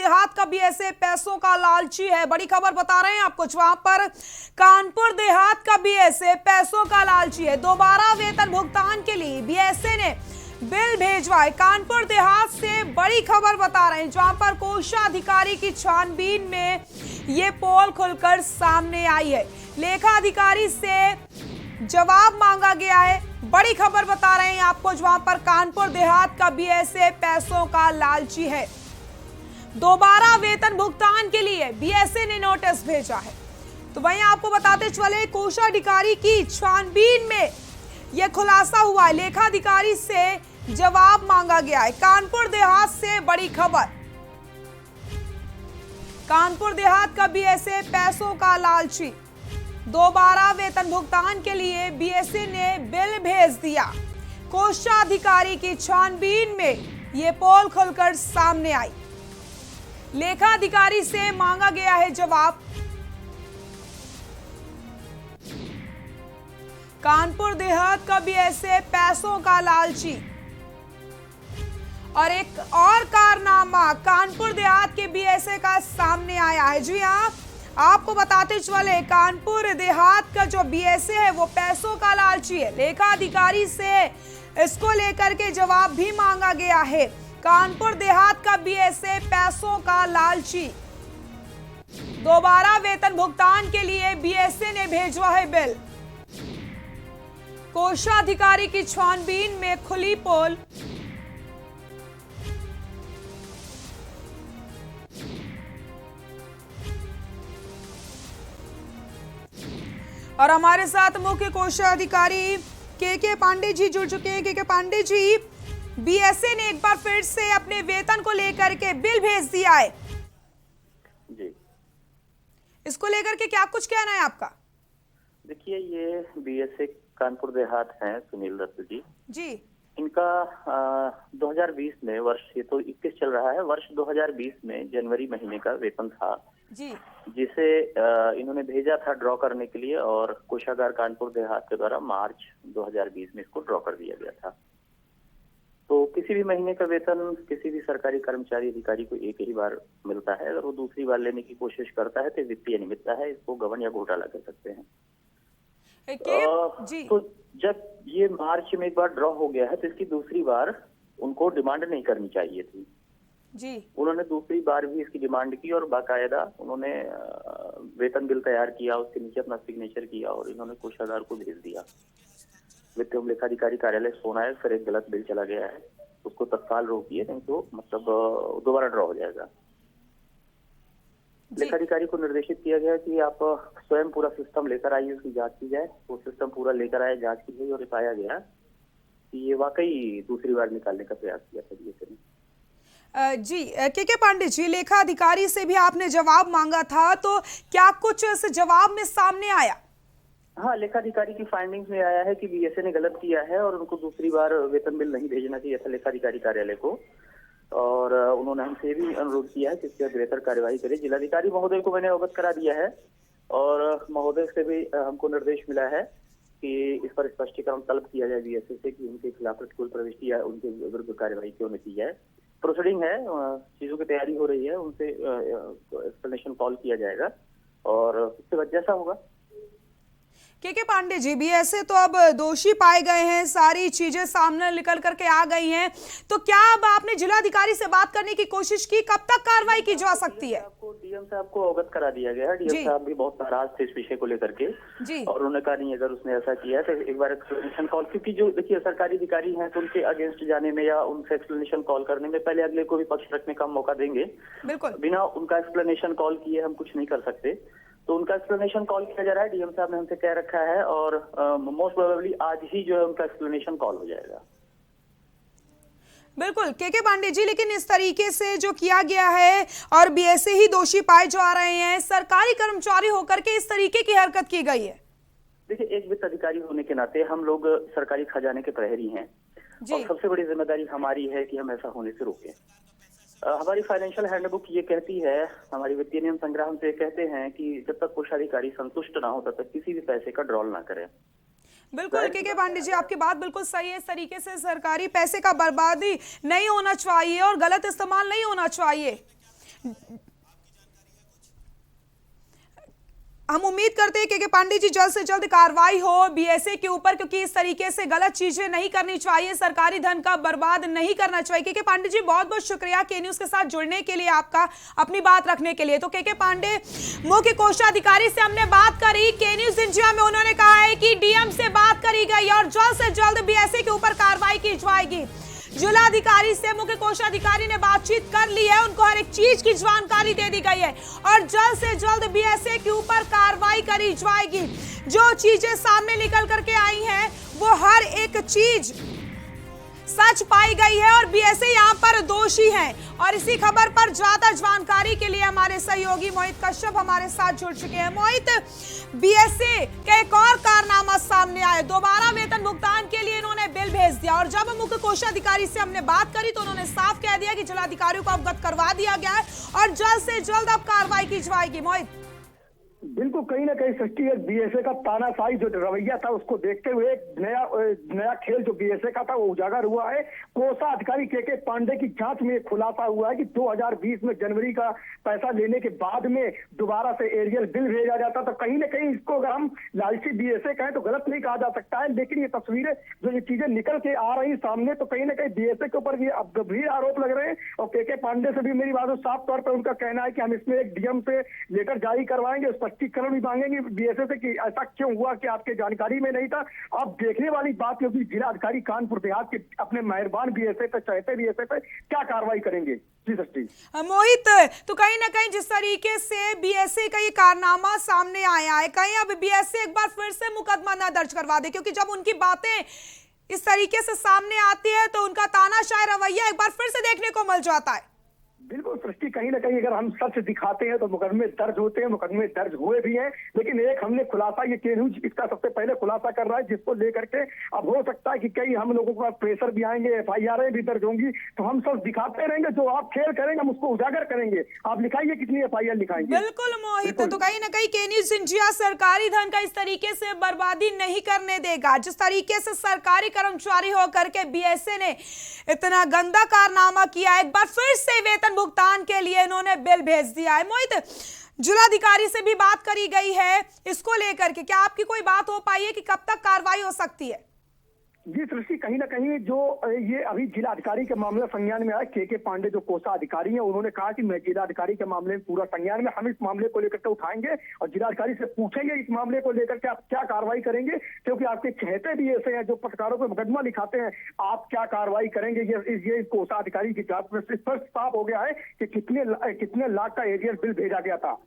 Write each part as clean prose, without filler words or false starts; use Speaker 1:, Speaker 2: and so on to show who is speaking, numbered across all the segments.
Speaker 1: देहात का बीएसए पैसों का लालची है। बड़ी खबर बता रहे हैं आपको, वहां पर कानपुर देहात का बीएसए पैसों का लालची है। दोबारा वेतन भुगतान के लिए बीएसए ने बिल भेजवाए। कानपुर देहात से बड़ी खबर बता रहे हैं, जहां पर कोषाधिकारी की छानबीन में ये पोल खुलकर सामने आई है। लेखा अधिकारी से जवाब मांगा गया है। बड़ी खबर बता रहे हैं आपको, जहां पर कानपुर देहात का बीएसए पैसों का लालची है। दोबारा वेतन भुगतान के लिए बीएसए ने नोटिस भेजा है। तो वहीं आपको बताते चले, कोषाधिकारी की छानबीन में यह खुलासा हुआ है। लेखाधिकारी से जवाब मांगा गया है। कानपुर देहात से बड़ी खबर, कानपुर देहात का बीएसए पैसों का लालची। दोबारा वेतन भुगतान के लिए बीएसए ने बिल भेज दिया। कोषाधिकारी की छानबीन में ये पोल खुलकर सामने आई। लेखाधिकारी से मांगा गया है जवाब। कानपुर देहात का बीएसए पैसों का लालची। और एक और कारनामा कानपुर देहात के बीएसए का सामने आया है। जी हाँ, आपको बताते चले, कानपुर देहात का जो बीएसए है वो पैसों का लालची है। लेखा अधिकारी से इसको लेकर के जवाब भी मांगा गया है। कानपुर देहात का बीएसए पैसों का लालची। दोबारा वेतन भुगतान के लिए बीएसए ने भेजवा है बिल। कोषाधिकारी की छानबीन में खुली पोल। और हमारे साथ मुख्य कोषाधिकारी के पांडे जी जुड़ चुके हैं। के पांडे जी, बीएसए ने एक बार फिर से अपने वेतन को लेकर के बिल भेज दिया है
Speaker 2: जी।
Speaker 1: इसको लेकर के क्या कुछ कहना है आपका?
Speaker 2: देखिए, ये बीएसए कानपुर देहात हैं सुनील दत्त जी। इनका 2020 में, वर्ष ये तो 21 चल रहा है, वर्ष 2020 में जनवरी महीने का वेतन था
Speaker 1: जी,
Speaker 2: जिसे इन्होंने भेजा था ड्रॉ करने के लिए, और कोषागार कानपुर देहात के द्वारा मार्च 2020 में इसको ड्रॉ कर दिया गया था। तो किसी भी महीने का वेतन किसी भी सरकारी कर्मचारी अधिकारी को एक ही बार मिलता है। अगर वो दूसरी बार लेने की कोशिश करता है तो वित्तीय अनियमितता है, इसको गबन या घोटाला कह सकते हैं।
Speaker 1: जी।
Speaker 2: तो जब ये मार्च में एक बार ड्रॉ हो गया है तो इसकी दूसरी बार उनको डिमांड नहीं करनी चाहिए थी
Speaker 1: जी।
Speaker 2: उन्होंने दूसरी बार भी इसकी डिमांड की और बाकायदा उन्होंने वेतन बिल तैयार किया, उसके नीचे अपना सिग्नेचर किया और इन्होंने कोषागार को भेज दिया। वित्त एवं लेखाधिकारी कार्यालय फोन आया, फिर एक गलत बिल चला गया है, उसको तत्काल रोकिए, नहीं तो मतलब दोबारा ड्रॉ हो जाएगा। लेखाधिकारी को निर्देशित किया गया कि आप स्वयं पूरा सिस्टम लेकर आइए, उसकी जांच की जाए। वो सिस्टम पूरा लेकर आए, जांच की गई और पाया गया कि ये वाकई दूसरी बार निकालने का प्रयास किया था बीएसए ने।
Speaker 1: जी, के पांडे जी, लेखा अधिकारी से भी आपने जवाब मांगा था, तो क्या कुछ इस जवाब में सामने आया?
Speaker 2: हाँ, लेखाधिकारी की फाइंडिंग्स में आया है कि बीएसए ने गलत किया है और उनको दूसरी बार वेतन बिल नहीं भेजना चाहिए था लेखाधिकारी कार्यालय को। और उन्होंने हमसे भी अनुरोध किया है कि इसकी बेहतर कार्यवाही करे। जिलाधिकारी महोदय को मैंने अवगत करा दिया है और महोदय से भी हमको निर्देश मिला है कि इस पर स्पष्टीकरण तलब किया जाए बीएसए से कि उनके खिलाफ प्रतिकूल प्रविष्टि या उनके विरुद्ध कार्यवाही क्यों नहीं की जाए। प्रोसीडिंग है, चीजों की तैयारी हो रही है, उनसे एक्सप्लेनेशन कॉल किया जाएगा और उसके बाद जैसा होगा।
Speaker 1: के पांडे जी, बीएसए तो अब दोषी पाए गए हैं, सारी चीजें सामने निकल करके आ गई हैं, तो क्या अब आपने जिलाधिकारी से बात करने की कोशिश की? कब तक कार्रवाई की जा सकती है?
Speaker 2: आपको डीएम साहब को अवगत करा दिया गया है। डीएम साहब भी बहुत नाराज थे इस विषय को लेकर के
Speaker 1: जी।
Speaker 2: और उन्होंने कहा नहीं, अगर उसने ऐसा किया तो एक बार एक्सप्लेनेशन कॉल, क्योंकि जो देखिए सरकारी अधिकारी हैं तो उनके अगेंस्ट जाने में या उनसे एक्सप्लेनेशन कॉल करने में पहले अगले को भी पक्ष रखने का मौका देंगे।
Speaker 1: बिल्कुल,
Speaker 2: बिना उनका एक्सप्लेनेशन कॉल किए हम कुछ नहीं कर सकते। तो उनका एक्सप्लेनेशन कॉल किया जा रहा है, डीएम साहब ने हमसे कह रखा है और मोस्ट प्रोबेबली आज ही जो है उनका एक्सप्लेनेशन कॉल हो जाएगा।
Speaker 1: बिल्कुल के पांडे जी, लेकिन इस तरीके से जो किया गया है और बीएसए ही दोषी पाए जा रहे हैं, सरकारी कर्मचारी होकर के इस तरीके की हरकत की गई है।
Speaker 2: देखिए, एक वित्त अधिकारी होने के नाते हम लोग सरकारी खजाने के प्रहरी हैं और सबसे बड़ी जिम्मेदारी हमारी है कि हम ऐसा होने से रोकें। हमारी फाइनेंशियल हैंडबुक ये कहती है, हमारी वित्तीय नियम संग्रह हमसे कहते हैं कि जब तक कोषाधिकारी संतुष्ट ना हो तब तक किसी भी पैसे का ड्रॉल ना करें।
Speaker 1: बिल्कुल के पांडे जी, आपकी बात बिल्कुल सही है। इस तरीके से सरकारी पैसे का बर्बादी नहीं होना चाहिए और गलत इस्तेमाल नहीं होना चाहिए। हम उम्मीद करते हैं कि पांडे जी जल्द से जल्द कार्रवाई हो बीएसए के ऊपर, क्योंकि इस तरीके से गलत चीजें नहीं करनी चाहिए, सरकारी धन का बर्बाद नहीं करना चाहिए। के पांडे जी बहुत बहुत शुक्रिया के न्यूज के साथ जुड़ने के लिए, आपका अपनी बात रखने के लिए। तो के पांडे मुख्य कोषाधिकारी से हमने बात करी के न्यूज इंडिया में, उन्होंने कहा है कि डीएम से बात करी गई और जल्द से जल्द बीएसए के ऊपर कार्रवाई की जाएगी। जिलाधिकारी से मुख्य कोषाधिकारी ने बातचीत कर ली है, उनको हर एक चीज की जानकारी दे दी गई है और जल्द से जल्द बीएसए के ऊपर कार्रवाई करी जाएगी। जो चीजें सामने निकल करके आई हैं वो हर एक चीज सच पाई गई है और बीएसए यहां पर दोषी है। और इसी खबर पर ज्यादा जानकारी के लिए हमारे सहयोगी मोहित कश्यप हमारे साथ जुड़ चुके हैं। मोहित, बीएसए का एक और कारनामा सामने आया, दोबारा वेतन भुगतान के लिए इन्होंने बिल भेज दिया और जब मुख्य कोषाधिकारी से हमने बात करी तो उन्होंने साफ कह दिया कि जिलाधिकारियों को अवगत करवा दिया गया है और जल्द से जल्द अब कार्रवाई की जाएगी। मोहित,
Speaker 3: बिल्कुल कहीं ना कहीं सृष्टि बीएसए का तानाशाही जो रवैया था उसको देखते हुए एक नया खेल जो बीएसए का था वो उजागर हुआ है। कोषाधिकारी के पांडे की जांच में खुलासा हुआ है कि 2020 में जनवरी का पैसा लेने के बाद में दोबारा से एरियल बिल भेजा जाता। तो कहीं ना कहीं इसको अगर हम लालची बीएसए कहें तो गलत नहीं कहा जा सकता है, लेकिन ये तस्वीरें जो ये चीजें निकल के आ रही सामने तो कहीं ना कहीं बीएसए के ऊपर भी अब गंभीर आरोप लग रहे हैं। और के पांडे से भी मेरी बात साफ तौर पर उनका कहना है कि हम इसमें एक डीएम से लेटर जारी करवाएंगे, स्पष्टीकरण भी मांगेंगे बीएसए से कि ऐसा क्यों हुआ कि आपके जानकारी में नहीं था। अब देखने वाली बात क्योंकि जिलाधिकारी कानपुर देहात के अपने मेहरबान बीएसए पे चाहते बीएसए पे क्या कार्रवाई करेंगे। जी सृष्टि।
Speaker 1: मोहित, तो कहीं ना कहीं जिस तरीके से बीएसए का ये कारनामा सामने आया है, कहीं अब बीएसए एक बार फिर से मुकदमा न दर्ज करवा दे, क्योंकि जब उनकी बातें इस तरीके से सामने आती है तो उनका तानाशाह रवैया एक बार फिर से देखने को मिल जाता है।
Speaker 3: बिल्कुल सृष्टि, कहीं ना कहीं अगर हम सच दिखाते हैं तो मुकदमे दर्ज होते हैं, मुकदमे दर्ज हुए भी हैं। लेकिन एक हमने खुलासा, ये के न्यूज इसका सबसे पहले खुलासा कर रहा है, जिसको लेकर के अब हो सकता है कि कई हम लोगों का प्रेशर भी आएंगे, एफआईआर भी दर्ज होंगी, तो हम सब दिखाते रहेंगे। जो आप खेल करेंगे हम उसको उजागर करेंगे। आप लिखाइए कितनी एफआईआर लिखाएंगे।
Speaker 1: बिल्कुल मोहित, तो कहीं ना कहीं के न्यूज इंडिया सरकारी धन का इस तरीके से बर्बादी नहीं करने देगा। जिस तरीके से सरकारी कर्मचारी होकर के बीएसए ने इतना गंदा कारनामा किया, एक बार फिर से वेतन भुगतान के लिए इन्होंने बिल भेज दिया है। मोहित, जिलाधिकारी से भी बात करी गई है इसको लेकर के, क्या आपकी कोई बात हो पाई है कि कब तक कार्रवाई हो सकती है?
Speaker 3: जी सृष्टि, कहीं ना कहीं जो ये अभी जिलाधिकारी के मामला संज्ञान में आया, के पांडे जो कोषाधिकारी हैं उन्होंने कहा कि मैं जिलाधिकारी के मामले में पूरा संज्ञान में, हम इस मामले को लेकर के उठाएंगे और जिलाधिकारी से पूछेंगे इस मामले को लेकर के आप क्या कार्रवाई करेंगे, क्योंकि आपके चहेते भी ऐसे हैं जो पत्रकारों पर मुकदमा लिखाते हैं। आप क्या कार्रवाई करेंगे? ये कोषाधिकारी की जांच में स्पष्ट साफ हो गया है कि कितने लाख का एरियल बिल भेजा गया था।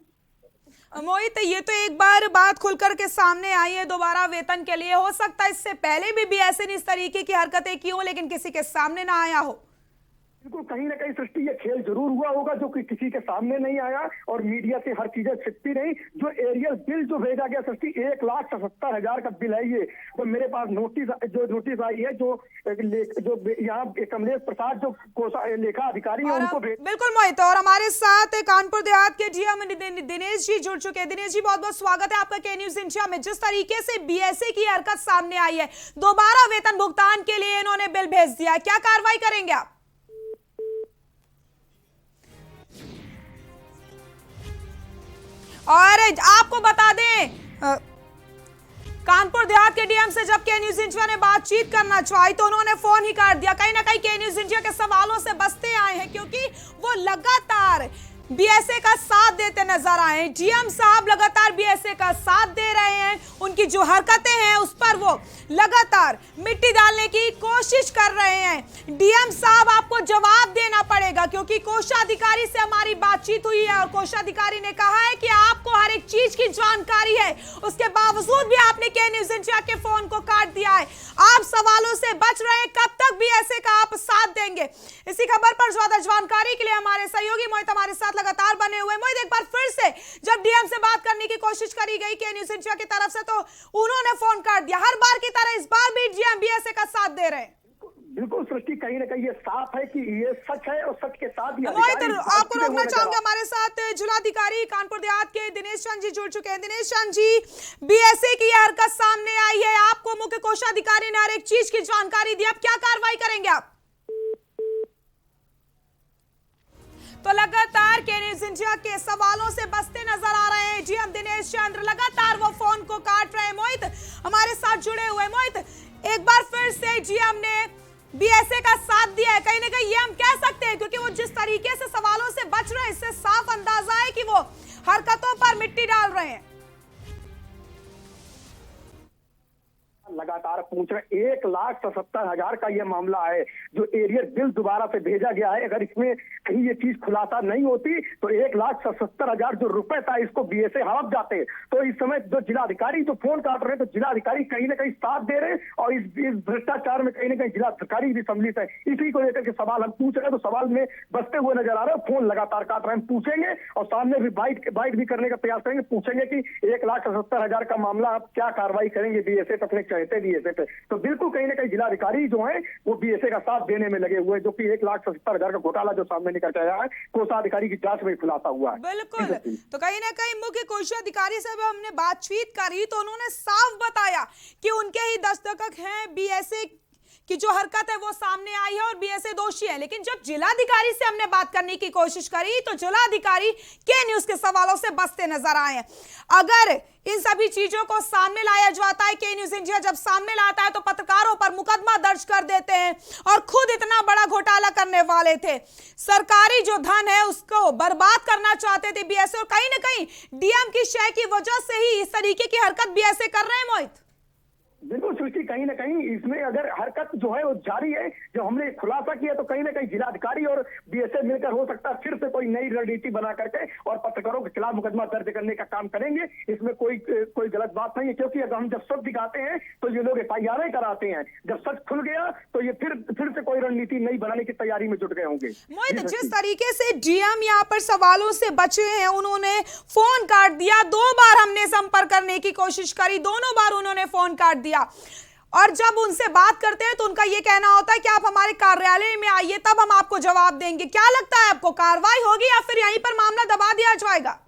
Speaker 1: मोहित, ये तो एक बार बात खुलकर के सामने आई है दोबारा वेतन के लिए, हो सकता है इससे पहले भी बीएसए ने इस तरीके की हरकतें की हो लेकिन किसी के सामने ना आया हो।
Speaker 3: बिल्कुल कहीं ना कहीं सृष्टि ये खेल जरूर हुआ होगा जो कि किसी के सामने नहीं आया और मीडिया से हर चीजें छिपती रही। जो एरियल बिल जो भेजा गया सृष्टि 1,77,000 का बिल है। ये तो मेरे पास नोटिस आई है जो यहाँ कमलेश प्रसाद जो लेखा अधिकारी है उनको
Speaker 1: बिल्कुल मोहित, और हमारे साथ कानपुर देहात के डीएम दिनेश जी जुड़ चुके हैं। दिनेश जी, बहुत बहुत स्वागत है आपका के न्यूज इंडिया में। जिस तरीके से बीएसए की हरकत सामने आई है, दोबारा वेतन भुगतान के लिए इन्होंने बिल भेज दिया है, क्या कार्रवाई करेंगे आप? और आपको बता दें, कानपुर देहात के डीएम से जब के न्यूज इंडिया ने बातचीत करना चाही तो उन्होंने फोन ही काट दिया। कहीं ना कहीं के न्यूज इंडिया के सवालों से बचते आए हैं क्योंकि वो लगातार बीएसए का साथ देते नजर आए हैं। डीएम साहब लगातार बीएसए का साथ दे रहे हैं, उनकी जो हरकतें हैं उस पर वो लगातार मिट्टी डालने की कोशिश कर रहे हैं। डीएम साहब, आपको जवाब देना पड़ेगा क्योंकि कोषाधिकारी से हमारी बातचीत हुई है और कोषाधिकारी ने कहा है कि आपको हर एक चीज की जानकारी है, उसके बावजूद भी आपने के न्यूज इंडिया के फोन को काट दिया है। आप सवालों से बच रहे हैं, कब तक बीएसए का आप साथ देंगे? इसी खबर पर ज्यादा जानकारी के लिए हमारे सहयोगी मोहित हमारे साथ लगातार बने हुए। मोहित, एक बार फिर से जब डीएम से बात करने की कोशिश करी गई के न्यूज इंडिया की तरफ से तो उन्होंने फोन काट दिया। हर बार की तरह इस बार भी डीएम बीएसए का साथ दे रहे हैं।
Speaker 3: बिल्कुल सृष्टि, कहीं ना कहीं ये साफ है कि ये सच है और सच के साथ
Speaker 1: मोहित, आपको रोकना चाहूंगा, हमारे साथ जिलाधिकारी कानपुर देहात के दिनेश चंद जी जुड़ चुके हैं। दिनेश चंद जी, बीएसए की हरकत सामने आई है, आपको मुख्य कोषाधिकारी ने हर एक चीज की जानकारी दी, अब क्या कार्रवाई करेंगे आप? तो लगातार के न्यूज़ इंडिया के सवालों से बचते नजर आ रहे हैं जीएम दिनेश चंद्र। लगातार वो फोन को काट रहे हैं। मोहित हमारे साथ जुड़े हुए। मोहित, एक बार फिर से जीएम ने बीएसए का साथ दिया है, कहीं ना कहीं ये हम कह सकते हैं, क्योंकि वो जिस तरीके से सवालों से बच रहे हैं इससे साफ अंदाजा है कि वो हरकतों पर मिट्टी डाल रहे हैं।
Speaker 3: लगातार पूछ रहे 1,77,000 का ये मामला है जो एरियर बिल दोबारा से भेजा गया है। अगर इसमें कहीं ये चीज खुलासा नहीं होती तो 1,77,000 जो रुपए था इसको बीएसए हड़प जाते। तो इस समय जो जिलाधिकारी जो फोन काट रहे हैं, तो जिलाधिकारी कहीं ना कहीं साथ दे रहे हैं और इस भ्रष्टाचार में कहीं ना कहीं जिलाधिकारी भी सम्मिलित है। इसी को लेकर के सवाल हम पूछ रहे हैं, तो सवाल में बचते हुए नजर आ रहे हैं। फोन लगातार काट रहे हैं, पूछेंगे और सामने भी बाइट भी करने का प्रयास करेंगे। पूछेंगे कि 1,77,000 का मामला आप क्या कार्रवाई करेंगे बीएसए पे, अपने चाहते बीएसए पे। तो बिल्कुल कहीं ना कहीं जिलाधिकारी जो है वो बीएसए का साथ देने में लगे हुए हैं, जो कि 1,77,000 का घोटाला जो सामने निकल के आया है कोषाधिकारी की जांच में खुलासा हुआ है।
Speaker 1: बिल्कुल, तो कहीं ना कहीं मुख्य कोषाधिकारी से हमने बातचीत करी तो उन्होंने साफ बताया कि उनके ही दस्तखत हैं, बीएसए की जो हरकत है वो सामने आई है और बीएसए दोषी है। लेकिन जब जिलाधिकारी से हमने बात करने की कोशिश करी तो जिलाधिकारी के न्यूज के सवालों से बचते नजर आए हैं। अगर इन सभी चीजों को सामने लाया जाता है, के न्यूज इंडिया जब सामने लाता है तो पत्रकारों पर मुकदमा दर्ज कर देते हैं और खुद इतना बड़ा घोटाला करने वाले थे, सरकारी जो धन है उसको बर्बाद करना चाहते थे बीएसए, और कहीं ना कहीं डीएम की शय की वजह से ही इस तरीके की हरकत बीएसए कर रहे हैं। मोहित,
Speaker 3: बिल्कुल सृष्टि, कहीं ना कहीं इसमें अगर हरकत जो है वो जारी है, जो हमने खुलासा किया, तो कहीं ना कहीं जिलाधिकारी और बीएसए मिलकर हो सकता है फिर से कोई नई रणनीति बना करके और पत्रकारों के खिलाफ मुकदमा दर्ज करने का काम करेंगे। इसमें कोई गलत बात नहीं है, क्योंकि अगर हम जब सच दिखाते हैं तो ये लोग FIR कराते हैं। जब सच खुल गया तो ये फिर से कोई रणनीति नई बनाने की तैयारी में जुट गए होंगे।
Speaker 1: मोहित, जिस तरीके से डीएम यहाँ पर सवालों से बचे हैं, उन्होंने फोन काट दिया, 2 बार हमने संपर्क करने की कोशिश करी, दोनों बार उन्होंने फोन काट दिया, और जब उनसे बात करते हैं तो उनका यह कहना होता है कि आप हमारे कार्यालय में आइए तब हम आपको जवाब देंगे। क्या लगता है आपको, कार्रवाई होगी या फिर यहीं पर मामला दबा दिया जाएगा?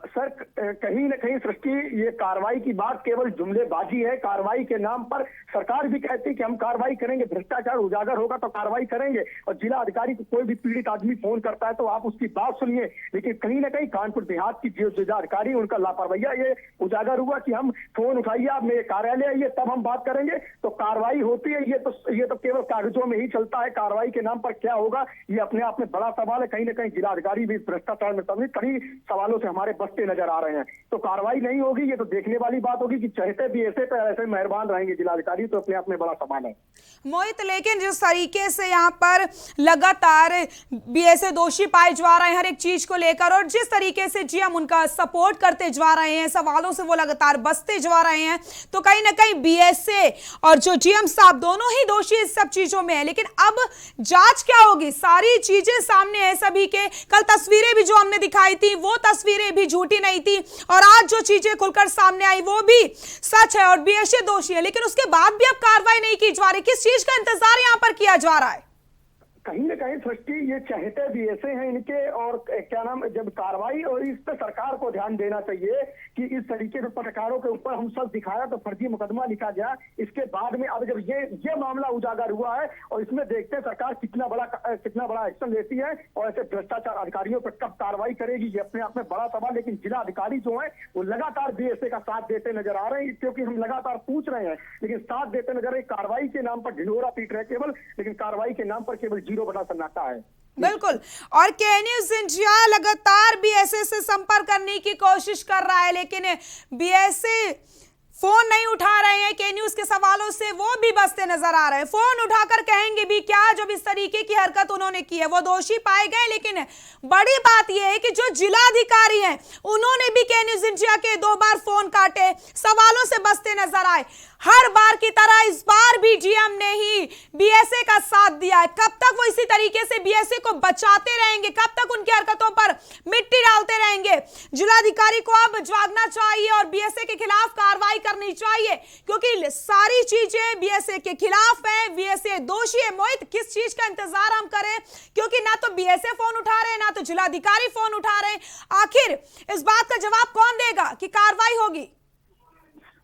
Speaker 3: सर, कहीं न कहीं सृष्टि ये कार्रवाई की बात केवल जुमलेबाजी है। कार्रवाई के नाम पर सरकार भी कहती है कि हम कार्रवाई करेंगे, भ्रष्टाचार उजागर होगा तो कार्रवाई करेंगे, और जिला अधिकारी को कोई भी पीड़ित आदमी फोन करता है तो आप उसकी बात सुनिए। लेकिन कहीं ना कहीं कानपुर देहात की जो जिला अधिकारी उनका लापरवाही ये उजागर हुआ कि हम फोन उठाइए, आप मेरे कार्यालय आइए तब हम बात करेंगे। तो कार्रवाई होती है, ये तो केवल कागजों में ही चलता है। कार्रवाई के नाम पर क्या होगा ये अपने आप में बड़ा सवाल है। कहीं ना कहीं जिला अधिकारी भी भ्रष्टाचार में सम्मिलित कई सवालों से हमारे बचते नजर आ रहे हैं। तो कार्रवाई नहीं होगी, ये तो देखने वाली बात होगी कि चाहते भी ऐसे पे ऐसे मेहरबान रहेंगे जिलाधिकारी, तो अपने आप में बड़ा सवाल है।
Speaker 1: मोहित, लेकिन जिस तरीके से यहाँ पर लगातार बीएसए दोषी पाए जा रहे हैं हर एक चीज को लेकर, और जिस तरीके से जीएम उनका सपोर्ट करते जा रहे हैं, सवालों से वो लगातार बचते जा रहे हैं, तो कहीं ना कहीं बीएसए और जो जीएम साहब दोनों ही दोषी इस सब चीजों में है। लेकिन अब जांच क्या होगी, सारी चीजें सामने है सभी के। कल तस्वीरें भी जो हमने दिखाई थी वो तस्वीरें भी झूठी नहीं थी, और आज जो चीजें खुलकर सामने आई वो भी सच है और बीएसए दोषी है। लेकिन उसके बाद भी अब कार्रवाई नहीं की जा रही, किस चीज का इंतजार यहां पर किया जा रहा है?
Speaker 3: कहीं ना कहीं सृष्टि ये चाहते भी ऐसे हैं इनके, और क्या नाम, जब कार्रवाई और इस पर सरकार को ध्यान देना चाहिए कि इस तरीके से पत्रकारों के ऊपर हम सब दिखाया तो फर्जी मुकदमा लिखा गया। इसके बाद में अब जब ये मामला उजागर हुआ है और इसमें देखते हैं सरकार कितना बड़ा एक्शन लेती है और ऐसे भ्रष्टाचार अधिकारियों पर कब कार्रवाई करेगी, ये अपने आप में बड़ा सवाल। लेकिन जिला अधिकारी जो है वो लगातार बीएसए का साथ देते नजर आ रहे हैं, क्योंकि हम लगातार पूछ रहे हैं लेकिन साथ देते नजर आ रहे। कार्रवाई के नाम पर ढिंढोरा पीट रहे केवल, लेकिन कार्रवाई के नाम पर केवल जीरो बड़ा सन्नाटा है।
Speaker 1: बिल्कुल, और के न्यूज इंडिया लगातार बीएसए से संपर्क करने की कोशिश कर रहा है, लेकिन बीएसए फोन नहीं उठा रहे हैं। के न्यूज के सवालों से वो भी बचते नजर आ रहे हैं। फोन उठाकर कहेंगे भी क्या, जब इस तरीके की हरकत उन्होंने की है वो दोषी पाए गए। लेकिन बड़ी बात यह है कि जो जिलाधिकारी हैं उन्होंने भी के न्यूज इंडिया के 2 बार फोन काटे, सवालों से बचते नजर आए। हर बार की तरह इस बार भी जीएम ने ही बीएसए का साथ दिया है। कब तक वो इसी तरीके से बीएसए को बचाते रहेंगे, कब तक उनकी हरकतों पर मिट्टी डालते रहेंगे? जिलाधिकारी को अब जागना चाहिए और बीएसए के खिलाफ कार्रवाई करनी चाहिए, क्योंकि सारी चीजें बीएसए के खिलाफ है, बीएसए दोषी है। मोहित, किस चीज का इंतजार हम करें, क्योंकि ना तो बीएसए फोन उठा रहे हैं ना तो जिलाधिकारी फोन उठा रहे हैं। आखिर इस बात का जवाब कौन देगा कि कार्रवाई होगी?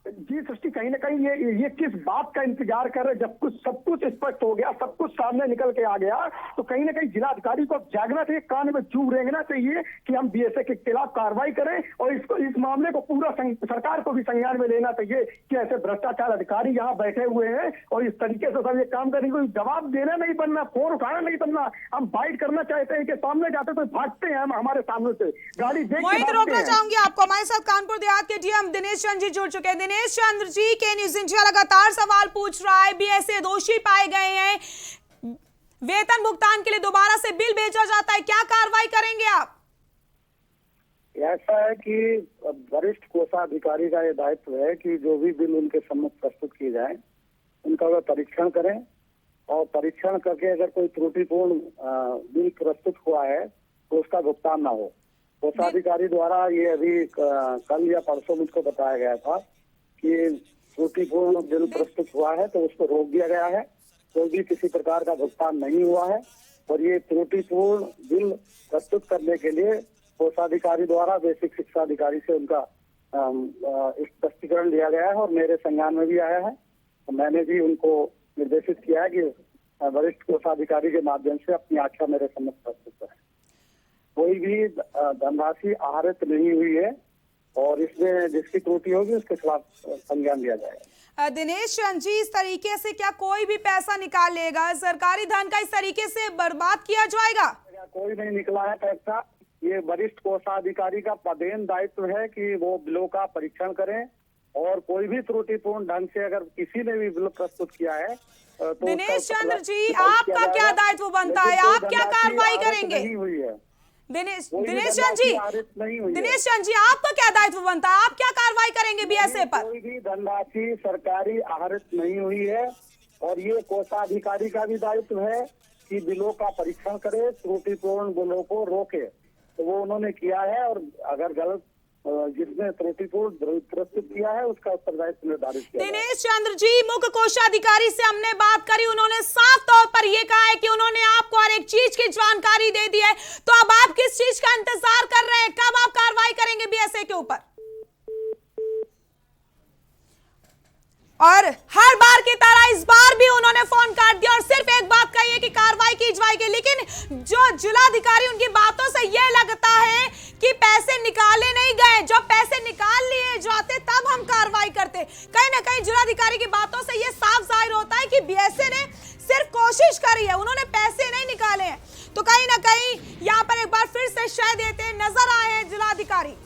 Speaker 3: जी सृष्टि, कहीं ना कहीं ये किस बात का इंतजार कर रहे हैं? जब सब कुछ स्पष्ट हो गया, सब कुछ सामने निकल के आ गया, तो कहीं ना कहीं जिलाधिकारी को अब जागना चाहिए, कान में जू रेंगना चाहिए कि हम बीएसए के खिलाफ कार्रवाई करें और इस मामले को पूरा सरकार को भी संज्ञान में लेना चाहिए कि ऐसे भ्रष्टाचार अधिकारी यहाँ बैठे हुए हैं और इस तरीके से सब ये काम करेंगे। कोई जवाब देना नहीं बनना, फोन उठाना नहीं बनना। हम बाइट करना चाहते हैं कि सामने जाते तो भागते हैं, हम हमारे सामने से गाड़ी देख के
Speaker 1: रोकना चाहूंगी आपको। हमारे साथ कानपुर देहात के डीएम दिनेश चंद्र जी जुड़ चुके हैं। दिनेश चंद्र जी, के न्यूज इंडिया लगातार सवाल पूछ रहा है, बीएसए दोषी पाए गए हैं, वेतन भुगतान के लिए दोबारा से बिल भेजा जाता है, क्या कार्रवाई करेंगे आप?
Speaker 4: ऐसा है कि वरिष्ठ कोषाधिकारी का यह दायित्व है कि जो भी बिल उनके सम्मुख प्रस्तुत किए जाए उनका वह परीक्षण करें और परीक्षण करके अगर कोई त्रुटिपूर्ण बिल प्रस्तुत हुआ है तो उसका भुगतान ना हो। कोषाधिकारी द्वारा ये अभी कल या परसों मुझको बताया गया था कि त्रुटिपूर्ण बिल प्रस्तुत हुआ है तो उसको रोक दिया गया है, कोई भी किसी प्रकार का भुगतान नहीं हुआ है। और ये त्रुटिपूर्ण बिल प्रस्तुत करने के लिए कोषाधिकारी द्वारा बेसिक शिक्षा अधिकारी से उनका स्पष्टीकरण लिया गया है और मेरे संज्ञान में भी आया है। तो मैंने भी उनको निर्देशित किया है कि वरिष्ठ कोषाधिकारी के माध्यम से अपनी आख्या मेरे सम्मुख प्रस्तुत करें। कोई भी धनराशि आहरित नहीं हुई है और इसमें जिसकी त्रुटि होगी उसके खिलाफ संज्ञान लिया जाएगा।
Speaker 1: दिनेश चंद्र जी, इस तरीके से क्या कोई भी पैसा निकाल लेगा? सरकारी धन का इस तरीके से बर्बाद किया जाएगा?
Speaker 4: कोई नहीं निकला है पैसा। ये वरिष्ठ कोषाधिकारी का पदेन दायित्व है कि वो बिलों का परीक्षण करें और कोई भी त्रुटिपूर्ण ढंग से अगर किसी ने भी बिल प्रस्तुत किया है तो
Speaker 1: दिनेश चंद्र जी, आपका क्या दायित्व बनता है? आप क्या कार्रवाई करेंगे?
Speaker 4: हुई है
Speaker 1: दिनेश चंद्र जी, आपका क्या दायित्व बनता है? आप क्या कार्रवाई करेंगे बीएसए पर?
Speaker 4: कोई भी धनराशि सरकारी आहरित नहीं हुई है और ये कोषाधिकारी का भी दायित्व है कि बिलों का परीक्षण करे, त्रुटिपूर्ण बिलों को रोके। तो वो उन्होंने किया है और अगर गलत जिसने त्रुटिपूर्ण प्रस्तुत किया है उसका उत्तरदायित्व निर्धारित किया।
Speaker 1: दिनेश चंद्र जी, मुख्य कोषाधिकारी से हमने बात करी, उन्होंने साफ तौर पर यह कहा है कि उन्होंने आपको हर एक चीज की जानकारी दे दी है। तो अब आप किस चीज का इंतजार कर रहे हैं? कब आप कार्रवाई करेंगे बीएसए के ऊपर? और हर बार की तरह इस बार भी उन्होंने फोन काट दिया और सिर्फ एक बात कही है कि कार्रवाई की जाएगी। लेकिन जो जिलाधिकारी, उनकी बातों से यह लगता है कि पैसे निकाले नहीं गए, जब पैसे निकाल लिए जाते तब हम कार्रवाई करते। कहीं ना कहीं जिलाधिकारी की बातों से यह साफ जाहिर होता है कि बीएसए ने सिर्फ कोशिश करी है, उन्होंने पैसे नहीं निकाले हैं। तो कहीं ना कहीं यहाँ पर एक बार फिर से शय देते नजर आए हैं जिलाधिकारी।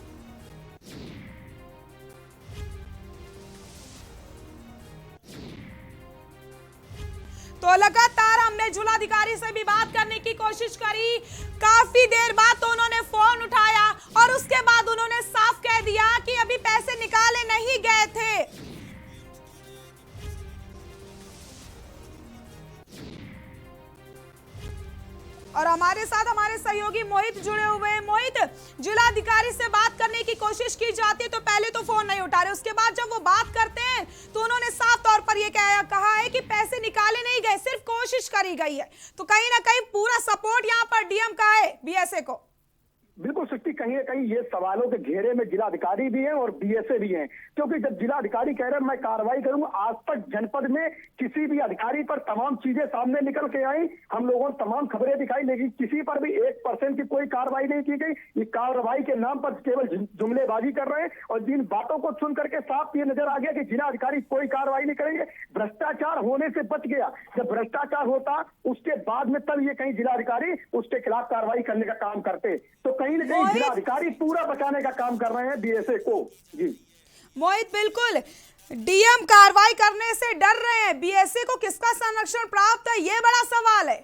Speaker 1: तो लगातार हमने जिलाधिकारी से भी बात करने की कोशिश करी, काफी देर बाद तो उन्होंने फोन उठाया और उसके बाद उन्होंने साफ कह दिया कि अभी पैसे निकाले नहीं गए थे। और हमारे साथ हमारे सहयोगी मोहित जुड़े हुए हैं। मोहित, जिलाधिकारी से बात करने की कोशिश की जाती है तो पहले तो फोन नहीं उठा रहे, उसके बाद जब वो बात करते हैं तो उन्होंने साफ तौर पर ये कहा है कि पैसे निकाले नहीं गए, सिर्फ कोशिश करी गई है। तो कहीं ना कहीं पूरा सपोर्ट यहाँ पर डीएम का है बीएसए को।
Speaker 3: बिल्कुल सृष्टि, कहीं ना कहीं ये सवालों के घेरे में जिलाधिकारी भी हैं और बीएसए भी हैं, क्योंकि जब जिलाधिकारी कह रहे हैं मैं कार्रवाई करूंगा, आज तक जनपद में किसी भी अधिकारी पर तमाम चीजें सामने निकल के आई, हम लोगों ने तमाम खबरें दिखाई, लेकिन किसी पर भी 1% की कोई कार्रवाई नहीं की गई। ये कार्रवाई के नाम पर केवल जुमलेबाजी कर रहे हैं और जिन बातों को सुन करके साफ ये नजर आ गया कि जिलाधिकारी कोई कार्रवाई नहीं करेंगे। भ्रष्टाचार होने से बच गया, जब भ्रष्टाचार होता उसके बाद में तब ये कहीं जिलाधिकारी उसके खिलाफ कार्रवाई करने का काम करते। तो कहीं ना कहीं जिलाधिकारी पूरा बचाने का काम कर रहे हैं बीएसए को। जी
Speaker 1: मोहित, बिल्कुल डीएम कार्रवाई करने से डर रहे हैं, बीएसए को किसका संरक्षण प्राप्त है, ये बड़ा सवाल है।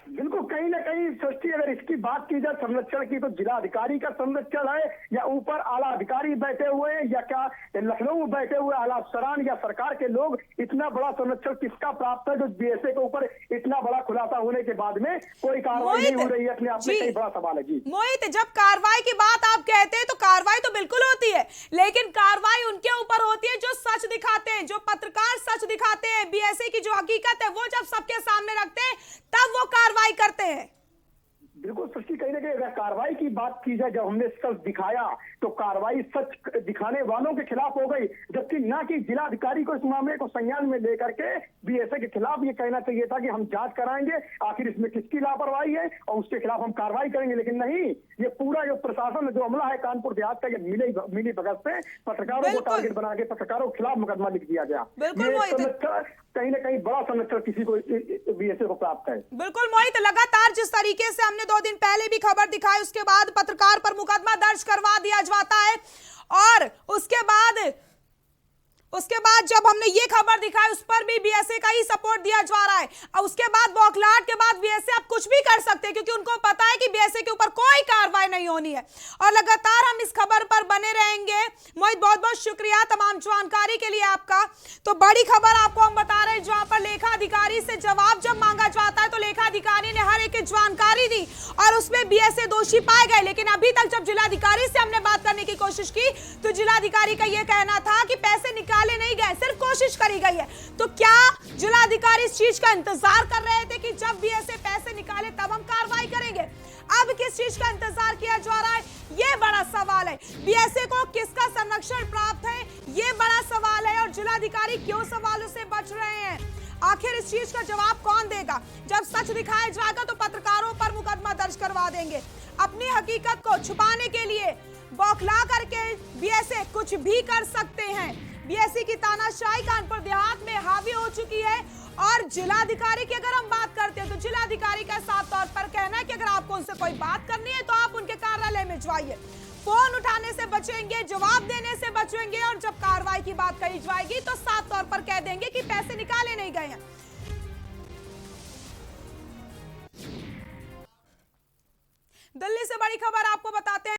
Speaker 3: बिल्कुल, कहीं ना कहीं सृष्टि अगर इसकी बात की जाए संरक्षण की, तो जिलाधिकारी का संरक्षण है या ऊपर आला अधिकारी बैठे हुए हैं या क्या लखनऊ में बैठे हुए आला अफसरान या सरकार के लोग, इतना बड़ा संरक्षण किसका प्राप्त है जो बीएसए के ऊपर इतना बड़ा खुलासा होने के बाद में कोई कार्रवाई नहीं हो रही है? अपने आप में कई बड़ा सवाल है। जी
Speaker 1: मोहित, जब कार्रवाई की बात आप कहते हैं तो कार्रवाई तो बिल्कुल होती है, लेकिन कार्रवाई उनके ऊपर होती है जो सच दिखाते हैं, जो पत्रकार सच दिखाते हैं, बीएसए की जो हकीकत है वो जब सबके सामने रखते हैं तब वो कार्रवाई करते हैं।
Speaker 3: बिल्कुल सृष्टि, कहीं ना कहीं अगर कार्रवाई की बात की जाए, जब हमने सच दिखाया तो कार्रवाई सच दिखाने वालों के खिलाफ हो गई, जबकि ना कि जिलाधिकारी को इस मामले को संज्ञान में लेकर के बीएसए के खिलाफ ये कहना चाहिए था कि हम जांच कराएंगे आखिर इसमें किसकी लापरवाही है और उसके खिलाफ हम कार्रवाई करेंगे। लेकिन नहीं, ये पूरा जो प्रशासन जो अमला है कानपुर देहात का, ये मिली भगत से पत्रकारों को टारगेट बना के पत्रकारों के खिलाफ मुकदमा लिख दिया गया। कहीं ना कहीं बड़ा संरक्षण किसी को बीएसए को प्राप्त है।
Speaker 1: बिल्कुल मोहित, लगातार जिस तरीके से हमने 2 दिन पहले भी खबर दिखाई, उसके बाद पत्रकार पर मुकदमा दर्ज करवा दिया जाता है और उसके बाद जब हमने ये खबर दिखाई उस पर भी बीएसए का ही सपोर्ट दिया जा रहा है। और उसके बाद बौखलाहट के बाद बीएसए अब कुछ भी कर सकते हैं क्योंकि उनको पता है कि बीएसए के ऊपर कोई कार्रवाई नहीं होनी है। और लगातार हम इस खबर पर बने रहेंगे। मोहित, बहुत बहुत शुक्रिया तमाम जानकारी के लिए आपका। तो बड़ी खबर आपको हम बता रहे हैं, जहां पर लेखा अधिकारी से जवाब जब मांगा जाता है तो लेखा अधिकारी ने हर एक जानकारी दी और उसमें बीएसए दोषी पाए गए। लेकिन अभी तक जब जिलाधिकारी से हमने बात करने की कोशिश की तो जिलाधिकारी का यह कहना था कि पैसे निकाले नहीं गए, सिर्फ कोशिश करी गई है। तो क्या जिलाधिकारी इस चीज का इंतजार कर रहे थे कि जब बीएसए पैसे निकाले तब हम कार्रवाई करेंगे? अब किस चीज का इंतजार किया जा रहा है, ये बड़ा सवाल है। बीएसए को किसका संरक्षण प्राप्त है, ये बड़ा सवाल है। और जिलाधिकारी क्यों सवालों से बच रहे हैं, आखिर इस चीज का जवाब कौन देगा? जब सच दिखाया जाएगा तो पत्रकारों पर मुकदमा दर्ज करवा देंगे। अपनी हकीकत को छुपाने के लिए बौखला करके बीएसए कुछ भी कर सकते हैं। बीएसए की तानाशाही कानपुर देहात में हावी हो चुकी है। और जिलाधिकारी की अगर हम बात करते हैं तो जिलाधिकारी का साफ तौर पर कहना है कि अगर आपको उनसे कोई बात करनी है तो आप उनके कार्यालय में जाइए। फोन उठाने से बचेंगे, जवाब देने से बचेंगे और जब कार्रवाई की बात कही जाएगी तो साफ तौर पर कह देंगे कि पैसे निकाले नहीं गए हैं। दिल्ली से बड़ी खबर आपको बताते हैं।